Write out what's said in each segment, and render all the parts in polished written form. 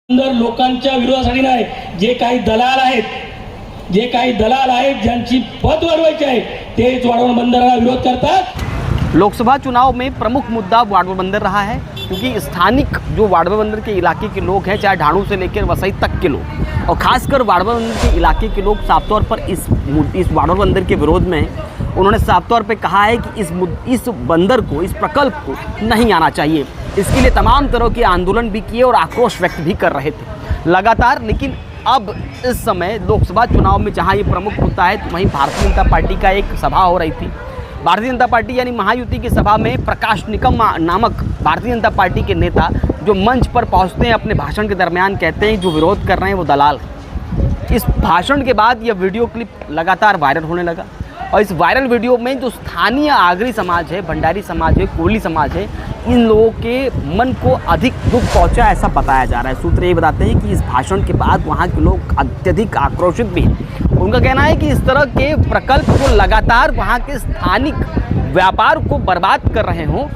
लोकांच्या विरोधासाठी नाही, जे काही दलाल आहेत ज्यांची पद वाढवायची आहे तेच वाढवण बंदराला विरोध करतात। लोकसभा चुनाव में प्रमुख मुद्दा वार्ड बंदर रहा है, क्योंकि स्थानिक जो वार्ड बंदर के इलाके के लोग हैं, चाहे ढाणू से लेकर वसई तक के लोग, और खासकर वार्ड बंदर के इलाके के लोग साफ तौर पर इस वार्ड बंदर के विरोध में उन्होंने साफ तौर पे कहा है कि इस बंदर को, इस प्रकल्प को नहीं आना चाहिए। इसके लिए तमाम तरह के आंदोलन भी किए और आक्रोश व्यक्त भी कर रहे थे लगातार। लेकिन अब इस समय लोकसभा चुनाव में जहां ये प्रमुख मुद्दा है, तो वहीं भारतीय जनता पार्टी का एक सभा हो रही थी। भारतीय जनता पार्टी यानी महायुति की सभा में प्रकाश निकम नामक भारतीय जनता पार्टी के नेता जो मंच पर पहुंचते हैं, अपने भाषण के दरमियान कहते हैं जो विरोध कर रहे हैं वो दलाल। इस भाषण के बाद यह वीडियो क्लिप लगातार वायरल होने लगा, और इस वायरल वीडियो में जो स्थानीय आगरी समाज है, भंडारी समाज है, कोली समाज है, इन लोगों के मन को अधिक दुख पहुंचा ऐसा बताया जा रहा है। सूत्र ये बताते हैं कि इस भाषण के बाद वहां के लोग अत्यधिक आक्रोशित भी हैं। उनका कहना है कि इस तरह के प्रकल्प को लगातार वहां के स्थानिक व्यापार को बर्बाद कर रहे हों,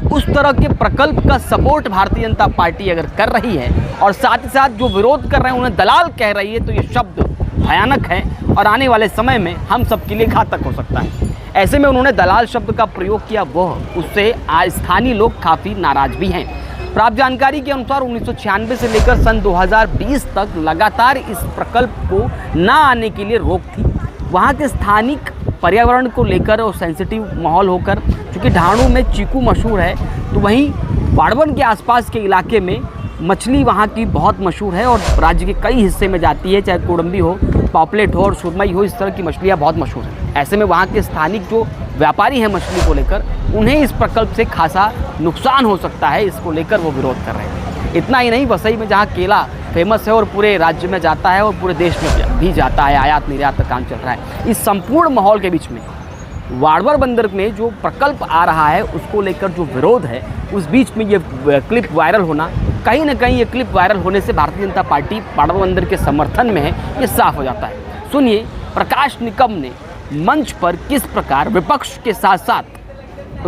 उस तरह के प्रकल्प का सपोर्ट भारतीय जनता पार्टी अगर कर रही है और साथ ही साथ जो विरोध कर रहे हैं उन्हें दलाल कह रही है, तो ये शब्द भयानक है और आने वाले समय में हम सब के लिए घातक हो सकता है। ऐसे में उन्होंने दलाल शब्द का प्रयोग किया, उससे आज स्थानीय लोग काफ़ी नाराज भी हैं। प्राप्त जानकारी के अनुसार 1996 से लेकर सन 2020 तक लगातार इस प्रकल्प को ना आने के लिए रोक थी। वहाँ के स्थानिक पर्यावरण को लेकर और सेंसिटिव माहौल होकर, चूँकि ढाणू में चीकू मशहूर है, तो वहीं वाड़वन के आसपास के इलाके में मछली वहाँ की बहुत मशहूर है और राज्य के कई हिस्से में जाती है, चाहे कोडम्बी हो, पॉपलेट हो और सुरमई हो, इस तरह की मछलियाँ बहुत मशहूर हैं। ऐसे में वहाँ के स्थानिक जो व्यापारी हैं मछली को लेकर, उन्हें इस प्रकल्प से खासा नुकसान हो सकता है, इसको लेकर वो विरोध कर रहे हैं। इतना ही नहीं, वसई में जहाँ केला फेमस है और पूरे राज्य में जाता है और पूरे देश में भी जाता है, आयात निर्यात का काम चल रहा है, इस संपूर्ण माहौल के बीच में वाड़वर बंदर में जो प्रकल्प आ रहा है उसको लेकर जो विरोध है, उस बीच में ये क्लिप वायरल होना, कहीं ना कहीं ये क्लिप वायरल होने से भारतीय जनता पार्टी वाड़वर बंदर के समर्थन में है, ये साफ हो जाता है। सुनिए प्रकाश निकम ने मंच पर किस प्रकार विपक्ष के साथ साथ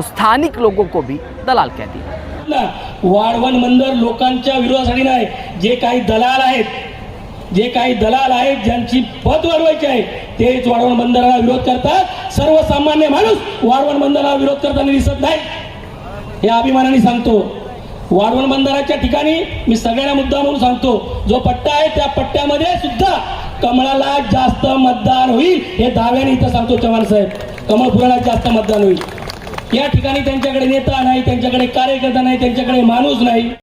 स्थानिक लोगों को भी दलाल कह दिया। वाड़वन बंदर लोकांच्या विरोधासाठी नाही, जे काही दलाल आहेत ज्यांची पद वाढवायची आहे तेच वाड़वन बंदराला विरोध करतात। सर्वसामान्य माणूस वाड़वन बंदराला विरोध करताना दिसत नाही, हे अभिमानाने सांगतो। वाड़वन बंदराच्या ठिकाणी मी सगळ्यांना मुद्दा म्हणून सांगतो, जो पट्टा आहे त्या पट्ट्यामध्ये सुद्धा कमळाला जास्त मतदान होईल, हे दाव्याने इथं सांगतो चव्हाण साहेब, कमळफुलाला जास्त मतदान होईल। या ठिकाणी त्यांच्याकडे नेता नाही, त्यांच्याकडे कार्यकर्ता नाही, त्यांच्याकडे माणूस नाही।